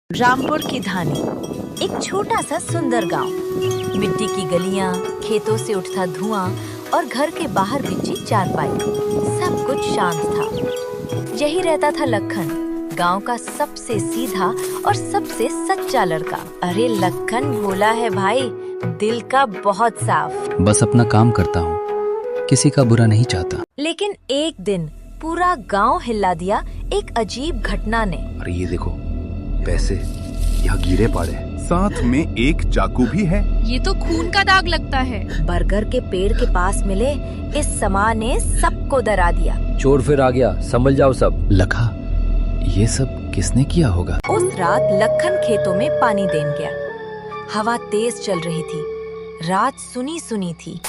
रामपुर की धानी, एक छोटा सा सुंदर गांव। मिट्टी की गलियां, खेतों से उठता धुआं और घर के बाहर बिछी चारपाई, सब कुछ शांत था। यही रहता था लखन, गांव का सबसे सीधा और सबसे सच्चा लड़का। अरे लखन भोला है भाई, दिल का बहुत साफ। बस अपना काम करता हूँ, किसी का बुरा नहीं चाहता। लेकिन एक दिन पूरा गांव हिला दिया एक अजीब घटना ने। अरे ये देखो, पैसे यहाँ गिरे पड़े, साथ में एक चाकू भी है। ये तो खून का दाग लगता है। बरगद के पेड़ के पास मिले इस समा ने सबको डरा दिया। चोर फिर आ गया, संभल जाओ सब। लखा, ये सब किसने किया होगा? उस रात लखन खेतों में पानी देन गया। हवा तेज चल रही थी, रात सुनी सुनी थी।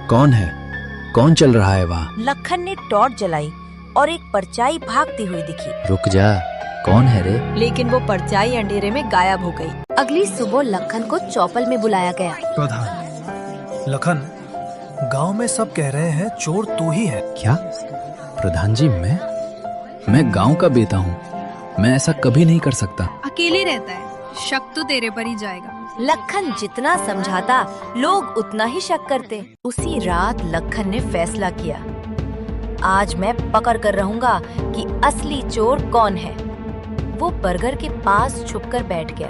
कौन है? कौन चल रहा है वहाँ? लखन ने टॉर्च जलाई और एक परछाई भागती हुई दिखी। रुक जा, कौन है रे? लेकिन वो परछाई अंधेरे में गायब हो गई। अगली सुबह लखन को चौपल में बुलाया गया। प्रधान, लखन, गांव में सब कह रहे हैं चोर तू ही है। क्या? प्रधान जी, मैं गांव का बेटा हूँ, मैं ऐसा कभी नहीं कर सकता। अकेले रहता है, शक तो तेरे पर ही जाएगा। लखन जितना समझाता, लोग उतना ही शक करते। उसी रात लखन ने फैसला किया, आज मैं पकड़ कर रहूंगा कि असली चोर कौन है। वो बरगद के पास छुपकर बैठ गया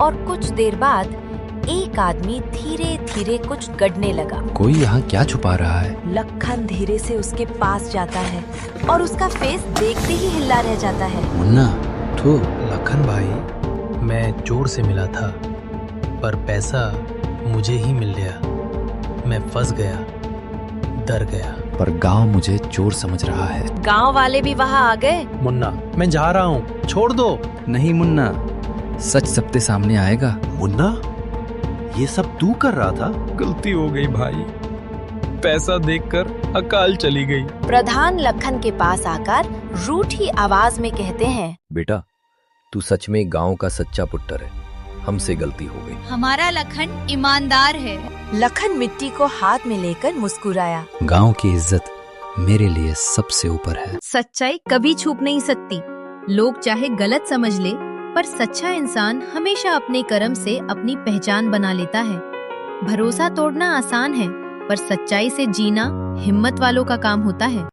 और कुछ देर बाद एक आदमी धीरे धीरे कुछ गढ़ने लगा। कोई यहाँ क्या छुपा रहा है? लखन धीरे से उसके पास जाता है और उसका फेस देखते ही हिला रह जाता है। मुन्ना, तू? लखन भाई, मैं चोर से मिला था, पर पैसा मुझे ही मिल गया। मैं फंस गया, डर गया। पर गांव मुझे चोर समझ रहा है। गांव वाले भी वहाँ आ गए। मुन्ना, मैं जा रहा हूँ, छोड़ दो। नहीं मुन्ना, सच सबके सामने आएगा। मुन्ना, ये सब तू कर रहा था? गलती हो गई भाई, पैसा देखकर अकाल चली गई। प्रधान लखन के पास आकर रूठी आवाज में कहते हैं, बेटा, तू सच में गांव का सच्चा पुत्र है, हमसे गलती हो गई। हमारा लखन ईमानदार है। लखन मिट्टी को हाथ में लेकर मुस्कुराया। गांव की इज्जत मेरे लिए सबसे ऊपर है। सच्चाई कभी छुप नहीं सकती। लोग चाहे गलत समझ ले, पर सच्चा इंसान हमेशा अपने कर्म से अपनी पहचान बना लेता है। भरोसा तोड़ना आसान है, पर सच्चाई से जीना हिम्मत वालों का काम होता है।